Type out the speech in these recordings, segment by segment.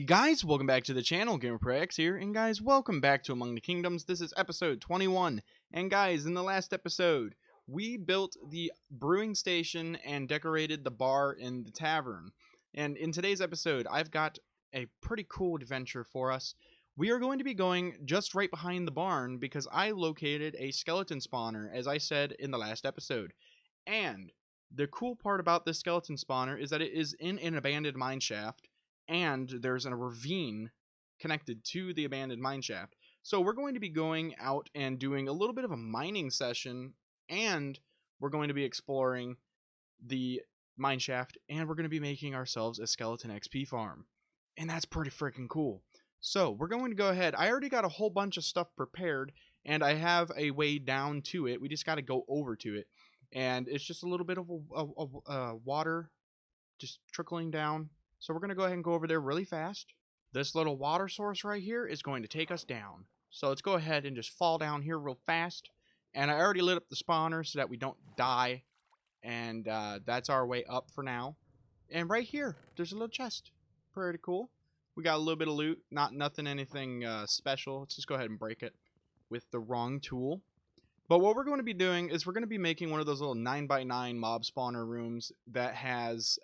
guys, welcome back to the channel. GamerProEX here, and guys, welcome back to Among the Kingdoms. This is episode 21, and guys, in the last episode, we built the brewing station and decorated the bar in the tavern. And in today's episode, I've got a pretty cool adventure for us. We are going to be going just right behind the barn because I located a skeleton spawner, as I said in the last episode. And the cool part about this skeleton spawner is that it is in an abandoned mine shaft, and there's a ravine connected to the abandoned mine shaft. So we're going to be going out and doing a little bit of a mining session, and we're going to be exploring the mine shaft, and we're going to be making ourselves a skeleton XP farm. And that's pretty freaking cool. So we're going to go ahead. I already got a whole bunch of stuff prepared, and I have a way down to it. We just got to go over to it. And it's just a little bit of water just trickling down. So we're going to go ahead and go over there really fast. This little water source right here is going to take us down. So let's go ahead and just fall down here real fast. And I already lit up the spawner so that we don't die. And that's our way up for now. And right here, there's a little chest. Pretty cool. We got a little bit of loot. Anything special. Let's just go ahead and break it with the wrong tool. But what we're going to be doing is we're going to be making one of those little 9x9 mob spawner rooms that has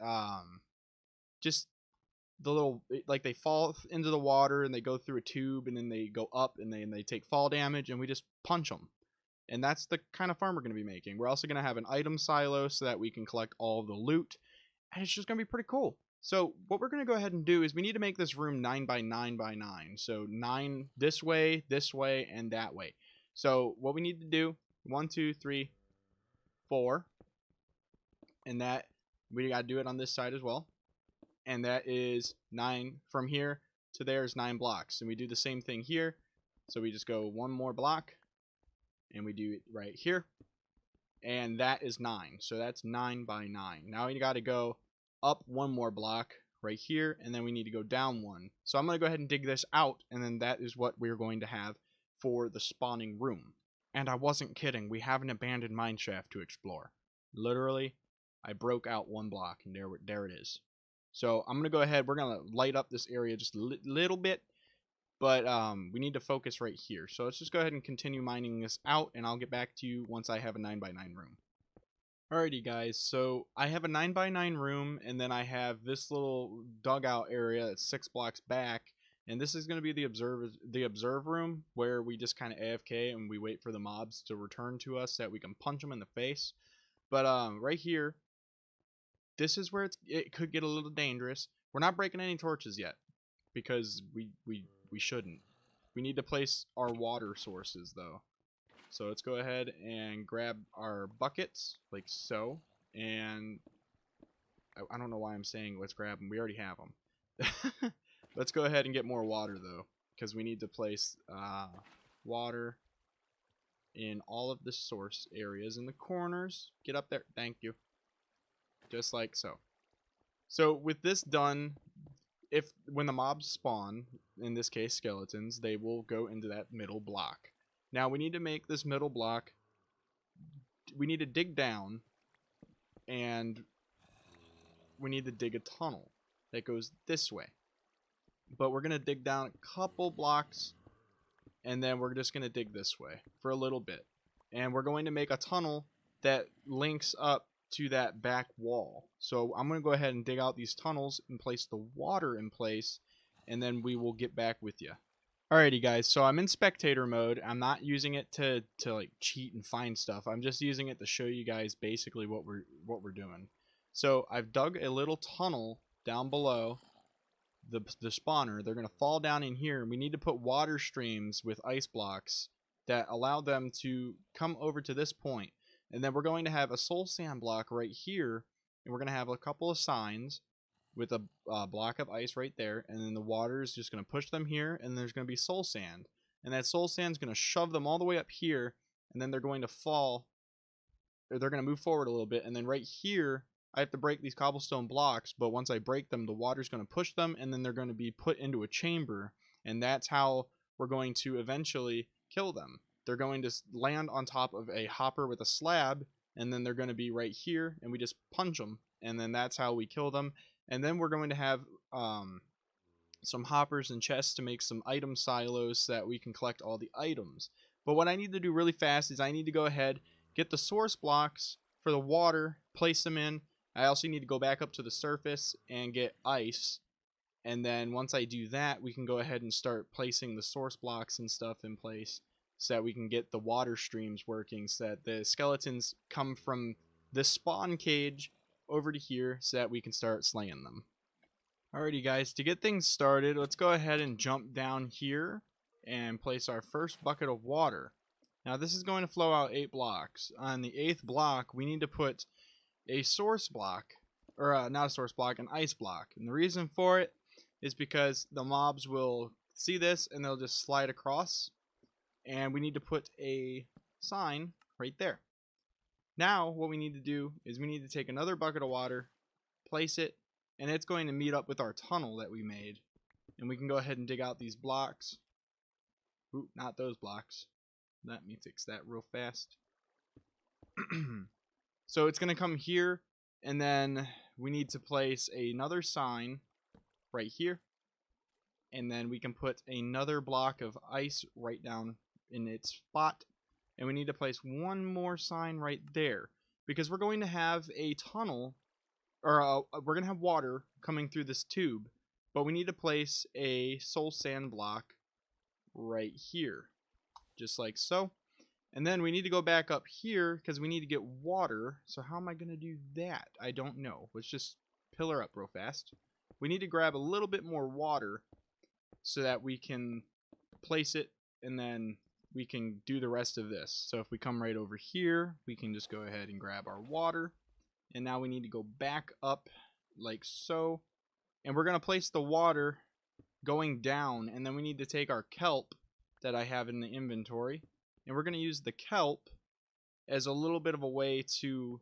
just the little, like, they fall into the water and they go through a tube and then they go up and then they take fall damage and we just punch them. And that's the kind of farm we're going to be making. We're also going to have an item silo so that we can collect all of the loot, and it's just going to be pretty cool. So what we're going to go ahead and do is we need to make this room 9x9x9. So 9 this way, and that way. So what we need to do, 1, 2, 3, 4, and that we got to do it on this side as well. And that is 9 from here to there is 9 blocks. And we do the same thing here. So we just go one more block and we do it right here. And that is 9. So that's 9x9. Now we got to go up one more block right here, and then we need to go down one. So I'm going to go ahead and dig this out, and then that is what we're going to have for the spawning room. And I wasn't kidding. We have an abandoned mine shaft to explore. Literally, I broke out one block, and there it is. So I'm going to go ahead. We're going to light up this area just a little bit. But we need to focus right here. So let's just go ahead and continue mining this out. And I'll get back to you once I have a 9x9 room. Alrighty guys. So I have a 9x9 room. And then I have this little dugout area that's 6 blocks back. And this is going to be the observe room. Where we just kind of AFK and we wait for the mobs to return to us so that we can punch them in the face. But right here. This is where it could get a little dangerous. We're not breaking any torches yet because we shouldn't. We need to place our water sources though. So let's go ahead and grab our buckets like so. And I don't know why I'm saying let's grab them. We already have them. Let's go ahead and get more water though, because we need to place water in all of the source areas in the corners. Get up there. Thank you. Just like so. So with this done, when the mobs spawn, in this case skeletons, they will go into that middle block. Now we need to make this middle block, we need to dig down, and we need to dig a tunnel that goes this way. But we're going to dig down a couple blocks, and then we're just going to dig this way for a little bit. And we're going to make a tunnel that links up to that back wall. So I'm going to go ahead and dig out these tunnels and place the water in place, and then we will get back with you. Alrighty guys, so I'm in spectator mode. I'm not using it to like cheat and find stuff. I'm just using it to show you guys basically what we're doing. So I've dug a little tunnel down below the spawner. They're going to fall down in here, and we need to put water streams with ice blocks that allow them to come over to this point. And then we're going to have a soul sand block right here, and we're going to have a couple of signs with a block of ice right there, and then the water is just going to push them here, and there's going to be soul sand. And that soul sand is going to shove them all the way up here, and then they're going to fall, or they're going to move forward a little bit, and then right here, I have to break these cobblestone blocks, but once I break them, the water's going to push them, and then they're going to be put into a chamber, and that's how we're going to eventually kill them. They're going to land on top of a hopper with a slab, and then they're going to be right here, and we just punch them, and then that's how we kill them. And then we're going to have some hoppers and chests to make some item silos so that we can collect all the items. But what I need to do really fast is I need to go ahead, get the source blocks for the water, place them in. I also need to go back up to the surface and get ice. And then once I do that, we can go ahead and start placing the source blocks and stuff in place so that we can get the water streams working so that the skeletons come from the spawn cage over to here so that we can start slaying them. Alrighty guys, to get things started, let's go ahead and jump down here and place our first bucket of water. Now this is going to flow out 8 blocks. On the 8th block, we need to put a source block, or not a source block, an ice block. And the reason for it is because the mobs will see this and they'll just slide across. And we need to put a sign right there. Now what we need to do is we need to take another bucket of water, place it, and it's going to meet up with our tunnel that we made. And we can go ahead and dig out these blocks. Ooh, not those blocks. Let me fix that real fast. So it's going to come here, and then we need to place another sign right here. And then we can put another block of ice right down in its spot. And we need to place one more sign right there, because we're going to have a tunnel, or we're going to have water coming through this tube, but we need to place a soul sand block right here, just like so. And then we need to go back up here because we need to get water. So how am I going to do that? I don't know. Let's just pillar up real fast. We need to grab a little bit more water so that we can place it, and then we can do the rest of this. So if we come right over here, we can just go ahead and grab our water. And now we need to go back up like so. And we're going to place the water going down. And then we need to take our kelp that I have in the inventory. And we're going to use the kelp as a little bit of a way to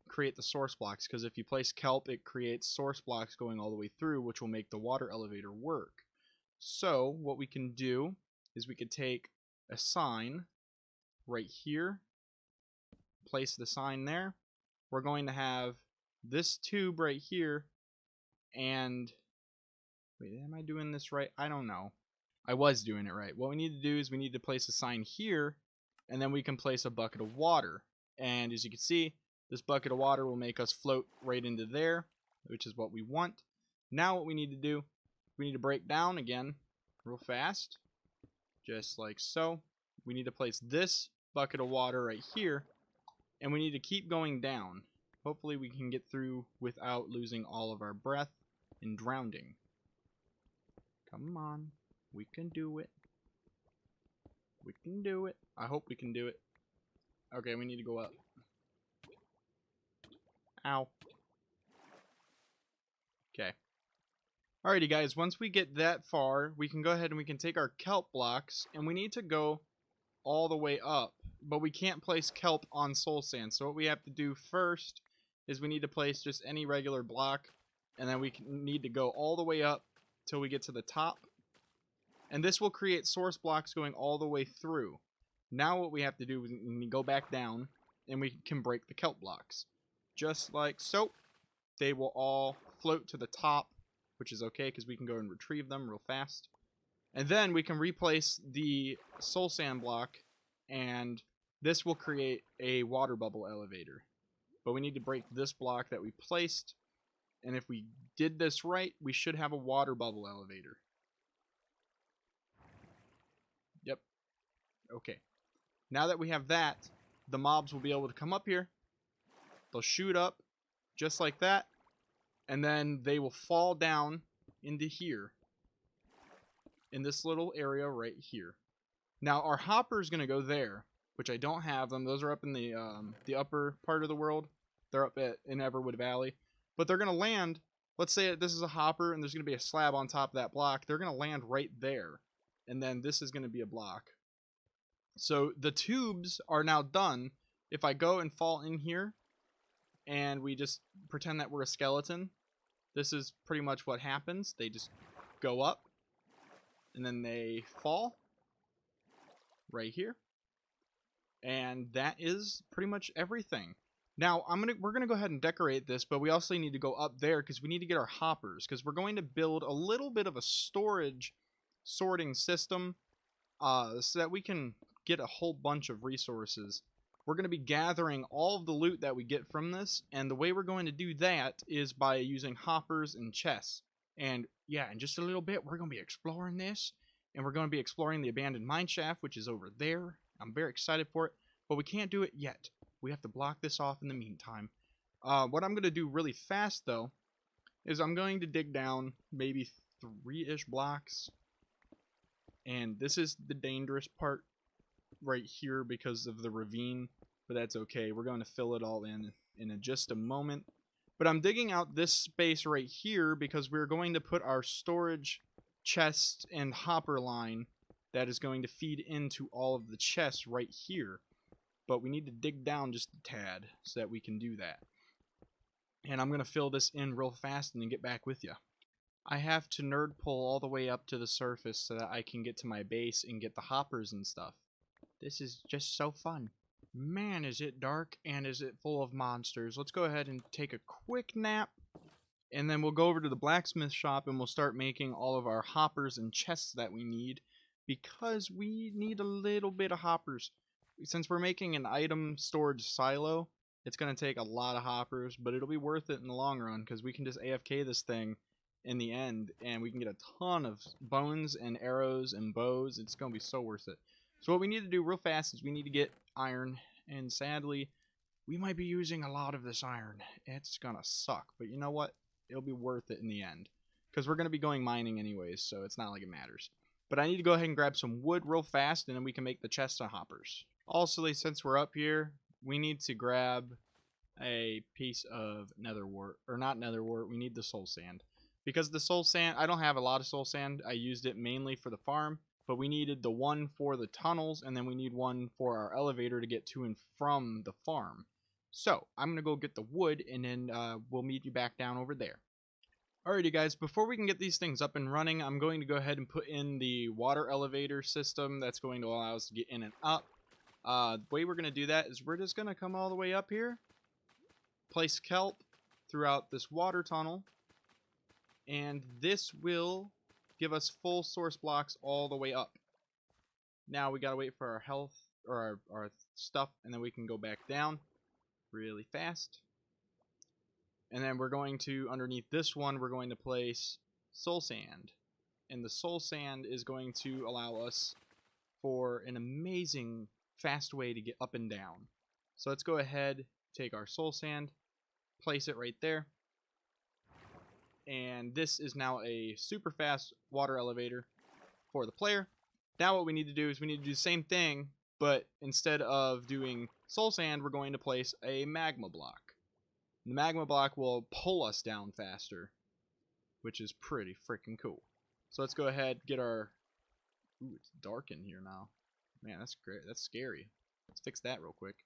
create the source blocks. Because if you place kelp, it creates source blocks going all the way through, which will make the water elevator work. So what we can do is we could take a sign right here. Place the sign there. We're going to have this tube right here, and wait, am I doing this right? I don't know. I was doing it right. What we need to do is we need to place a sign here, and then we can place a bucket of water. And as you can see, this bucket of water will make us float right into there, which is what we want. Now what we need to do, we need to break down again real fast, just like so. We need to place this bucket of water right here, and we need to keep going down. Hopefully we can get through without losing all of our breath and drowning. Come on. We can do it. We can do it. I hope we can do it. Okay, we need to go up. Ow. Okay. Alrighty guys, once we get that far, we can go ahead and we can take our kelp blocks, and we need to go all the way up, but we can't place kelp on soul sand. So what we have to do first is we need to place just any regular block, and then we need to go all the way up till we get to the top. And this will create source blocks going all the way through. Now what we have to do is we go back down, and we can break the kelp blocks. Just like so. They will all float to the top, which is okay because we can go and retrieve them real fast. And then we can replace the soul sand block, and this will create a water bubble elevator. But we need to break this block that we placed, and if we did this right, we should have a water bubble elevator. Yep. Okay. Now that we have that, the mobs will be able to come up here. They'll shoot up just like that, and then they will fall down into here in this little area right here. Now our hopper is going to go there, which I don't have them. Those are up in the upper part of the world. They're up in Everwood Valley, but they're going to land. Let's say this is a hopper and there's going to be a slab on top of that block. They're going to land right there, and then this is going to be a block. So the tubes are now done. If I go and fall in here and we just pretend that we're a skeleton, this is pretty much what happens. They just go up and then they fall right here. And that is pretty much everything. Now we're gonna go ahead and decorate this, but we also need to go up there because we need to get our hoppers because we're going to build a little bit of a storage sorting system, so that we can get a whole bunch of resources. We're going to be gathering all of the loot that we get from this, and the way we're going to do that is by using hoppers and chests. And yeah, in just a little bit, we're going to be exploring this, and we're going to be exploring the abandoned mine shaft, which is over there. I'm very excited for it, but we can't do it yet. We have to block this off in the meantime. What I'm going to do really fast, though, is I'm going to dig down maybe 3-ish blocks. And this is the dangerous part right here because of the ravine, but that's okay. We're going to fill it all in just a moment. But I'm digging out this space right here because we're going to put our storage chest and hopper line that is going to feed into all of the chests right here. But we need to dig down just a tad so that we can do that. And I'm going to fill this in real fast and then get back with you. I have to nerd pull all the way up to the surface so that I can get to my base and get the hoppers and stuff. This is just so fun. Man, is it dark and is it full of monsters. Let's go ahead and take a quick nap. And then we'll go over to the blacksmith shop and we'll start making all of our hoppers and chests that we need. Because we need a little bit of hoppers. Since we're making an item storage silo, it's going to take a lot of hoppers. But it'll be worth it in the long run because we can just AFK this thing in the end and we can get a ton of bones and arrows and bows. It's going to be so worth it. So what we need to do real fast is we need to get iron, and sadly we might be using a lot of this iron. It's gonna suck, but you know what, it'll be worth it in the end because we're gonna be going mining anyways, so it's not like it matters. But I need to go ahead and grab some wood real fast and then we can make the chest and hoppers. Also, since we're up here, we need to grab a piece of nether wart, or not nether wart, we need the soul sand. Because the soul sand, I don't have a lot of soul sand. I used it mainly for the farm, but we needed the one for the tunnels, and then we need one for our elevator to get to and from the farm. So, I'm going to go get the wood, and then we'll meet you back down over there. Alrighty guys, before we can get these things up and running, I'm going to go ahead and put in the water elevator system that's going to allow us to get in and up. The way we're going to do that is we're just going to come all the way up here, place kelp throughout this water tunnel, and this will give us full source blocks all the way up. Now we gotta wait for our health, or our stuff, and then we can go back down really fast. And then we're going to, underneath this one, we're going to place soul sand. And the soul sand is going to allow us for an amazing fast way to get up and down. So let's go ahead, take our soul sand, place it right there. And this is now a super fast water elevator for the player. Now what we need to do is we need to do the same thing, but instead of doing soul sand, we're going to place a magma block. The magma block will pull us down faster, which is pretty freaking cool. So let's go ahead, get our... Ooh, it's dark in here now. Man, that's great. That's scary. Let's fix that real quick.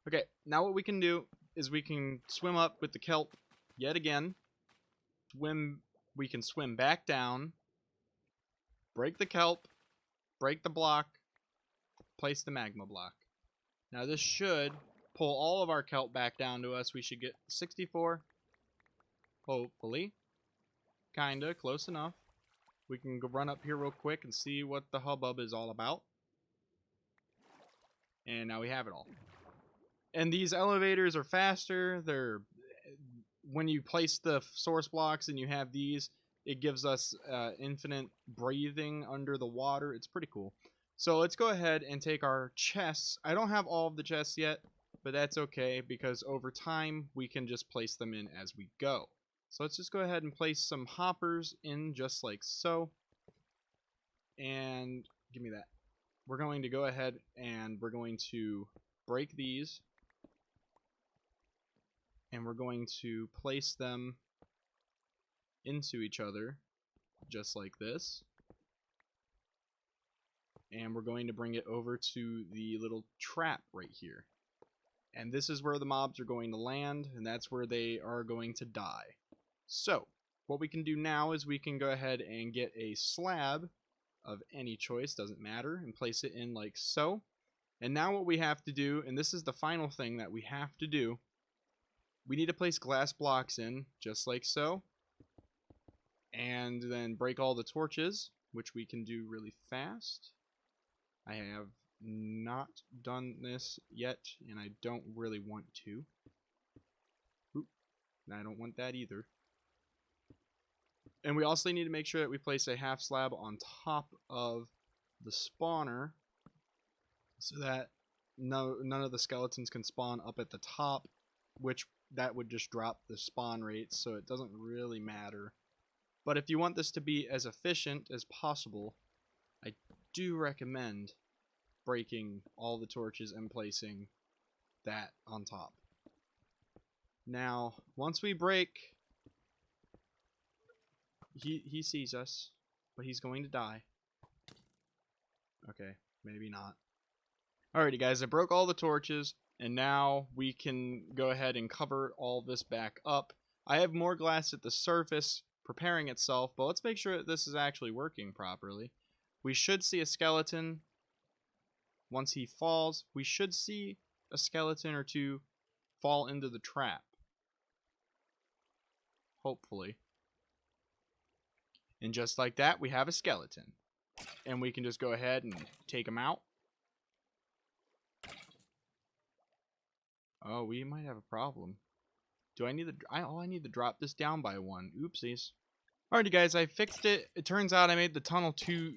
Okay, now what we can do is we can swim up with the kelp yet again. We can swim back down, break the kelp, break the block, place the magma block. Now this should pull all of our kelp back down to us. We should get 64, hopefully. Kinda, close enough. We can go run up here real quick and see what the hubbub is all about. And now we have it all. And these elevators are faster. They're... When you place the source blocks and you have these, it gives us infinite breathing under the water. It's pretty cool. So let's go ahead and take our chests. I don't have all of the chests yet, but that's okay because over time we can just place them in as we go. So let's just go ahead and place some hoppers in just like so. And give me that. We're going to go ahead and we're going to break these. And we're going to place them into each other, just like this. And we're going to bring it over to the little trap right here. And this is where the mobs are going to land, and that's where they are going to die. So, what we can do now is we can go ahead and get a slab of any choice, doesn't matter, and place it in like so. And now what we have to do, and this is the final thing that we have to do, we need to place glass blocks in, just like so. And then break all the torches, which we can do really fast. I have not done this yet, and I don't really want to. Oop, I don't want that either. And we also need to make sure that we place a half slab on top of the spawner so that none of the skeletons can spawn up at the top, which that would just drop the spawn rate, so it doesn't really matter. But if you want this to be as efficient as possible, I do recommend breaking all the torches and placing that on top. Now, once we break, he sees us, but he's going to die. Okay, maybe not. Alrighty guys, I broke all the torches, and now we can go ahead and cover all this back up. I have more glass at the surface preparing itself, but let's make sure that this is actually working properly. We should see a skeleton. Once he falls, we should see a skeleton or two fall into the trap. Hopefully. And just like that, we have a skeleton. And we can just go ahead and take him out. Oh, we might have a problem. Do I need to... I need to drop this down by one. Oopsies. Alrighty guys, I fixed it. It turns out I made the tunnel too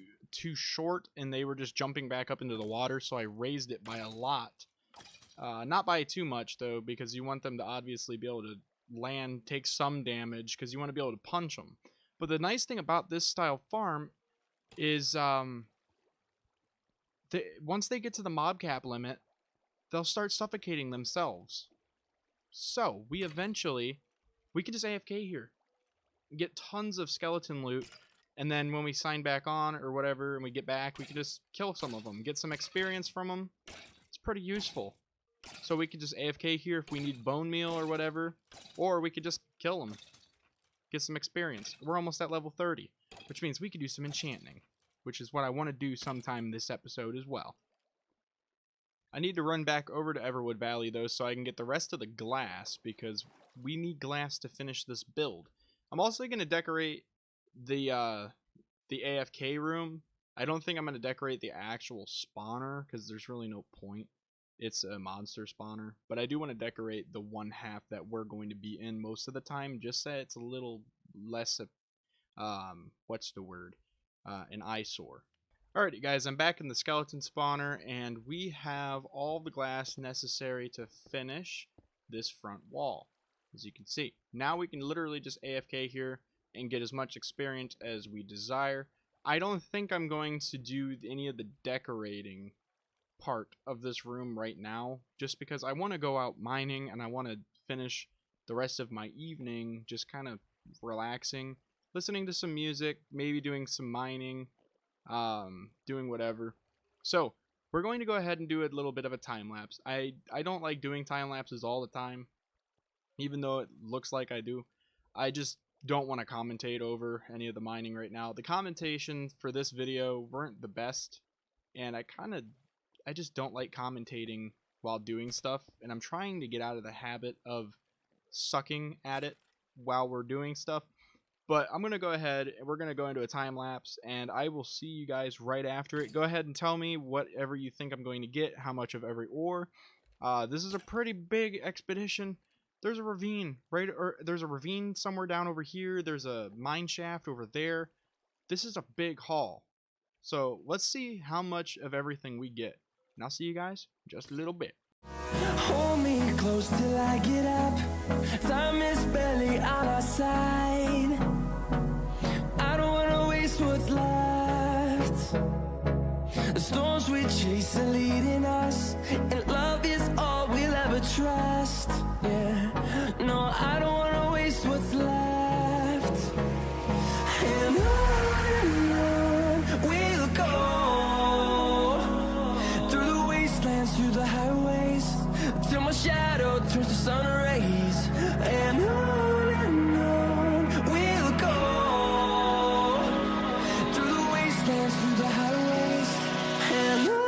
short, and they were just jumping back up into the water, so I raised it by a lot. Not by too much, though, because you want them to obviously be able to land, take some damage, because you want to be able to punch them. But the nice thing about this style farm is once they get to the mob cap limit, they'll start suffocating themselves. So, we can just AFK here. Get tons of skeleton loot, and then when we sign back on or whatever and we get back, we can just kill some of them, get some experience from them. It's pretty useful. So we could just AFK here if we need bone meal or whatever, or we could just kill them, get some experience. We're almost at level 30, which means we could do some enchanting, which is what I want to do sometime this episode as well. I need to run back over to Everwood Valley though, so I can get the rest of the glass, because we need glass to finish this build. I'm also going to decorate the AFK room. I don't think I'm going to decorate the actual spawner, because there's really no point. It's a monster spawner. But I do want to decorate the one half that we're going to be in most of the time, just so it's a little less, what's the word? An eyesore. Alrighty guys, I'm back in the skeleton spawner, and we have all the glass necessary to finish this front wall. As you can see, now we can literally just AFK here and get as much experience as we desire. I don't think I'm going to do any of the decorating part of this room right now, just because I want to go out mining and I want to finish the rest of my evening just kind of relaxing, listening to some music, maybe doing some mining, doing whatever. So we're going to go ahead and do a little bit of a time lapse. I don't like doing time lapses all the time, even though it looks like I do. I just don't want to commentate over any of the mining right now. The commentations for this video weren't the best, and I just don't like commentating while doing stuff, and I'm trying to get out of the habit of sucking at it while we're doing stuff. But I'm going to go ahead, and we're going to go into a time lapse, and I will see you guys right after it. Go ahead and tell me whatever you think I'm going to get, how much of every ore. This is a pretty big expedition. There's a ravine, right? Or there's a ravine somewhere down over here. There's a mine shaft over there. This is a big haul. So let's see how much of everything we get. And I'll see you guys in just a little bit. Hold me close till I get up. Time is barely on our side. I don't wanna waste what's left. The storms we chase are leading us, and love is all we'll ever trust. Yeah, no, I don't wanna waste what's left. And on we'll go, through the wastelands, through the highways, till my shadow turns to sun rays. And on we'll go, through the wastelands, through the highways. And on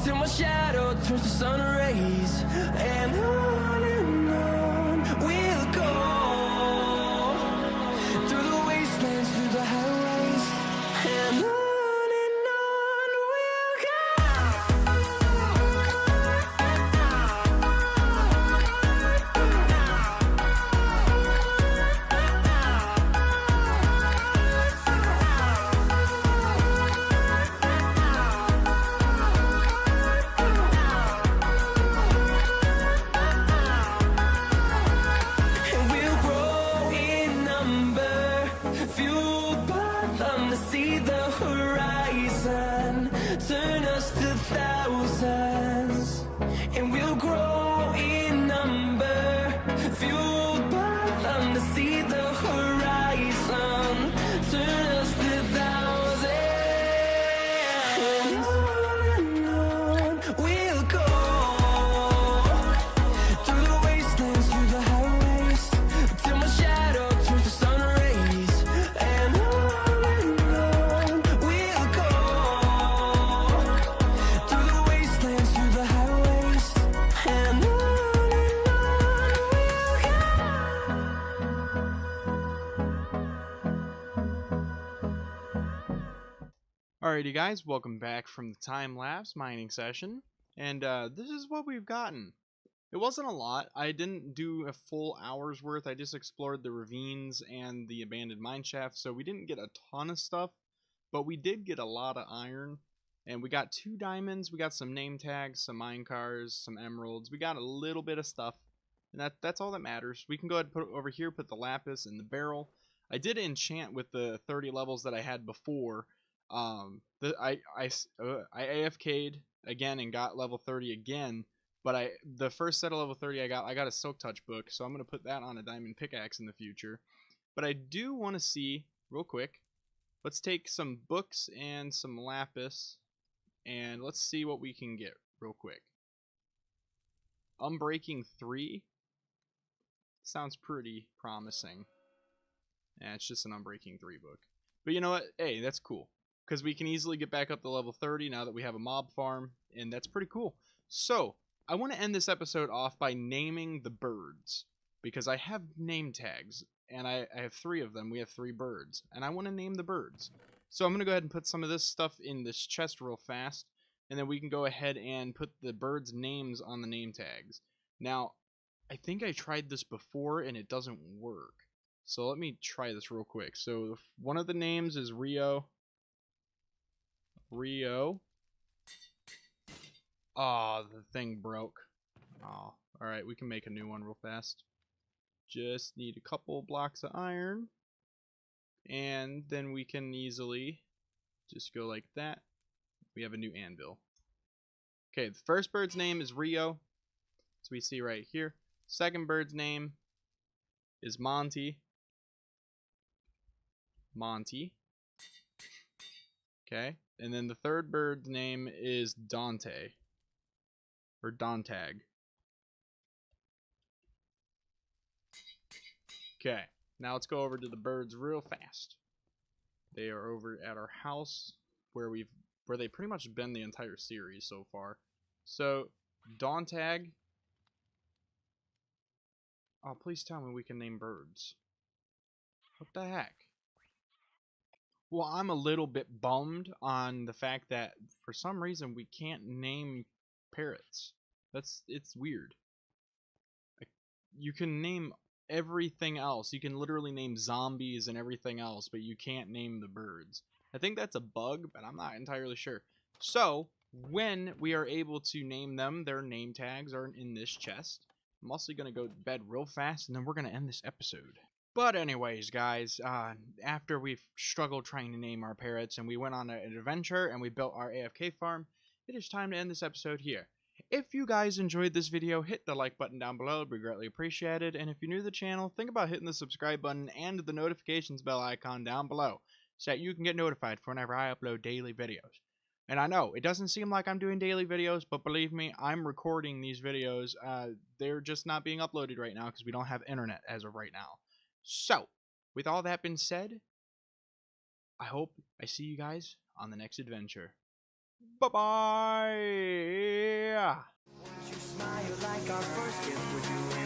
till my shadow turns to sun rays. And on we'll go, through the wastelands, through the highways, and on we'll go. And we'll grow in number, fueled by them to see the horizon, turn us to thousands. And we'll grow in number, fueled by them to see the horizon, turn us to thousands. And on we'll go, through the wastelands, through the highways, till my shadow turns to sun rays. And on we'll go, through the wastelands, through the highways, and on Alrighty guys, welcome back from the time-lapse mining session, and this is what we've gotten. It wasn't a lot. I didn't do a full hour's worth. I just explored the ravines and the abandoned mine shaft, so we didn't get a ton of stuff, but we did get a lot of iron, and we got 2 diamonds, we got some name tags, some mine cars, some emeralds. We got a little bit of stuff, and that's all that matters. We can go ahead and put it over here, put the lapis in the barrel. I did enchant with the 30 levels that I had before. I AFK'd again and got level 30 again, but the first set of level 30 I got a Silk Touch book, so I'm gonna put that on a diamond pickaxe in the future. But I do want to see real quick. Let's take some books and some lapis, and let's see what we can get real quick. Unbreaking 3 sounds pretty promising. Yeah, it's just an Unbreaking 3 book. But you know what? Hey, that's cool, because we can easily get back up to level 30 now that we have a mob farm, and that's pretty cool. So, I want to end this episode off by naming the birds, because I have name tags, and I have 3 of them. We have 3 birds, and I want to name the birds. So I'm going to go ahead and put some of this stuff in this chest real fast, and then we can go ahead and put the birds' names on the name tags. Now, I think I tried this before, and it doesn't work. So let me try this real quick. So one of the names is Rio. Oh, the thing broke. Oh, alright, we can make a new one real fast. Just need a couple blocks of iron. And then we can easily just go like that. We have a new anvil. Okay, the first bird's name is Rio. So we see right here. Second bird's name is Monty. Okay, and then the third bird's name is Dante. Or Dontag. Okay, now let's go over to the birds real fast. They are over at our house where they've pretty much been the entire series so far. So, Dontag. Oh, please tell me we can name birds. What the heck? Well, I'm a little bit bummed on the fact that for some reason we can't name parrots. It's weird. You can name everything else. You can literally name zombies and everything else, but you can't name the birds. I think that's a bug, but I'm not entirely sure. So, when we are able to name them, their name tags are in this chest. I'm also going to go to bed real fast, and then we're going to end this episode. But anyways, guys, after we've struggled trying to name our parrots, and we went on an adventure, and we built our AFK farm, it is time to end this episode here. If you guys enjoyed this video, hit the like button down below, it'd be greatly appreciated, and if you're new to the channel, think about hitting the subscribe button and the notifications bell icon down below, so that you can get notified for whenever I upload daily videos. And I know, it doesn't seem like I'm doing daily videos, but believe me, I'm recording these videos. They're just not being uploaded right now because we don't have internet as of right now. So, with all that being said, I hope I see you guys on the next adventure. Bye-bye. You smile like our first gift, we're doing